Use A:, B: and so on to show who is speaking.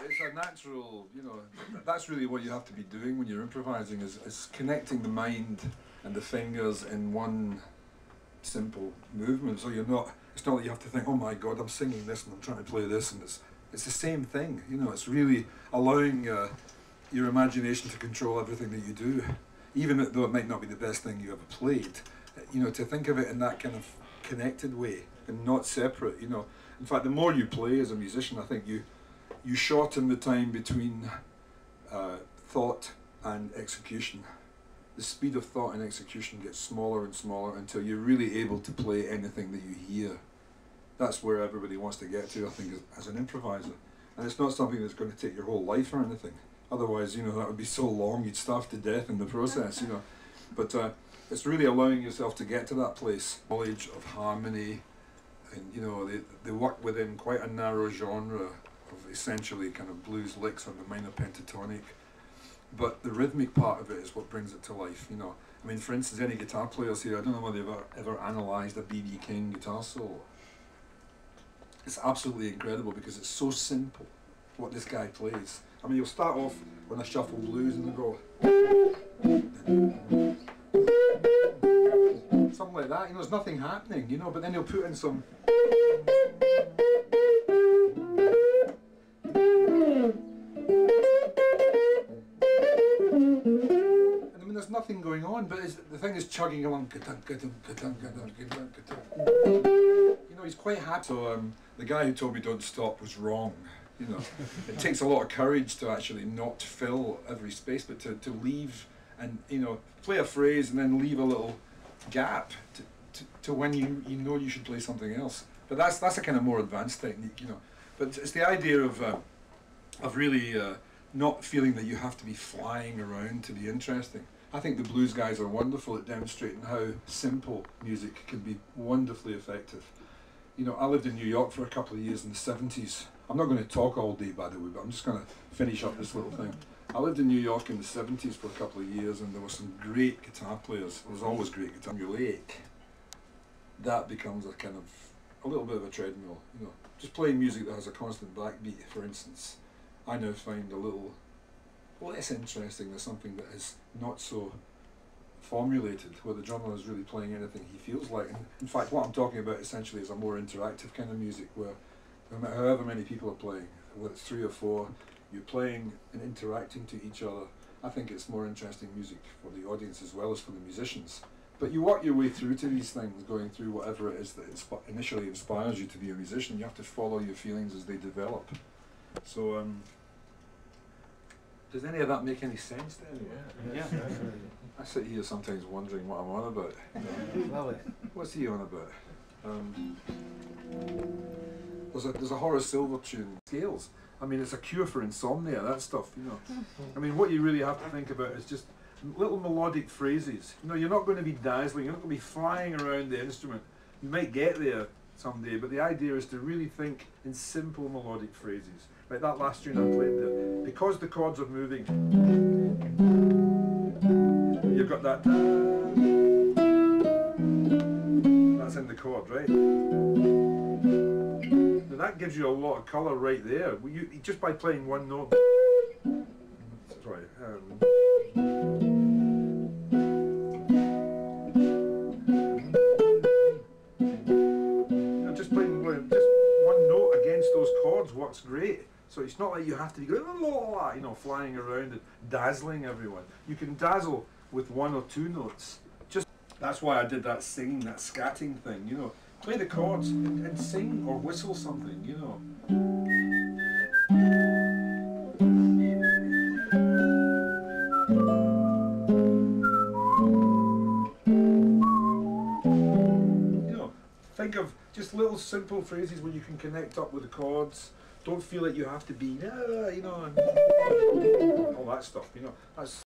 A: It's a natural, you know, that's really what you have to be doing when you're improvising, is connecting the mind and the fingers in one simple movement. So you're not, it's not that you have to think, oh my God, I'm singing this and I'm trying to play this, and it's the same thing, you know. It's really allowing your imagination to control everything that you do, even though it might not be the best thing you ever played, you know, to think of it in that kind of connected way and not separate, you know. In fact, the more you play as a musician, I think you shorten the time between thought and execution. The speed of thought and execution gets smaller and smaller until you're really able to play anything that you hear. That's where everybody wants to get to, I think, as an improviser. And it's not something that's going to take your whole life or anything. Otherwise, you know, that would be so long, you'd starve to death in the process, you know. But it's really allowing yourself to get to that place. Knowledge of harmony, and, you know, they work within quite a narrow genre of essentially kind of blues licks on the minor pentatonic, but the rhythmic part of it is what brings it to life, you know. I mean, for instance, any guitar players here, I don't know whether they've ever analysed a B.B. King guitar solo. It's absolutely incredible because it's so simple what this guy plays. I mean, you'll start off on a shuffle blues and they'll go something like that, you know, there's nothing happening, you know, but then he'll put in some there's nothing going on, but the thing is chugging along. You know, he's quite happy. So the guy who told me don't stop was wrong. You know, it takes a lot of courage to actually not fill every space, but to leave and, you know, play a phrase and then leave a little gap to when you know you should play something else. But that's a kind of more advanced technique, you know. But it's the idea of really not feeling that you have to be flying around to be interesting. I think the blues guys are wonderful at demonstrating how simple music can be wonderfully effective. You know, I lived in New York for a couple of years in the 70s. I'm not going to talk all day, by the way, but I'm just going to finish up this little thing. I lived in New York in the 70s for a couple of years, and there were some great guitar players. There was always great guitar. Emulate. That becomes a little bit of a treadmill, you know. Just playing music that has a constant backbeat, for instance, I now find a little less interesting than something that is not so formulated, where the drummer is really playing anything he feels like. And in fact, what I'm talking about essentially is a more interactive kind of music, where no matter however many people are playing, whether it's 3 or 4, you're playing and interacting to each other. I think it's more interesting music for the audience as well as for the musicians. But you work your way through to these things, going through whatever it is that initially inspires you to be a musician. You have to follow your feelings as they develop. So, does any of that make any sense to anyone? Yeah. I sit here sometimes wondering what I'm on about. What's he on about? There's a Horace Silver tune, Scales. I mean, it's a cure for insomnia, that stuff, you know. I mean, what you really have to think about is just little melodic phrases. You know, you're not going to be dazzling, you're not going to be flying around the instrument. You might get there someday, but the idea is to really think in simple melodic phrases. Like that last tune I played there. Because the chords are moving, you've got that. That's in the chord, right? Now that gives you a lot of colour right there. Just by playing one note. Sorry. Just playing just one note against those chords works great. So it's not like you have to be going, you know, flying around and dazzling everyone. You can dazzle with 1 or 2 notes. That's why I did that singing, that scatting thing, you know. Play the chords and sing or whistle something, you know. You know, think of just little simple phrases where you can connect up with the chords. Don't feel like you have to be, you know, and all that stuff, you know. That's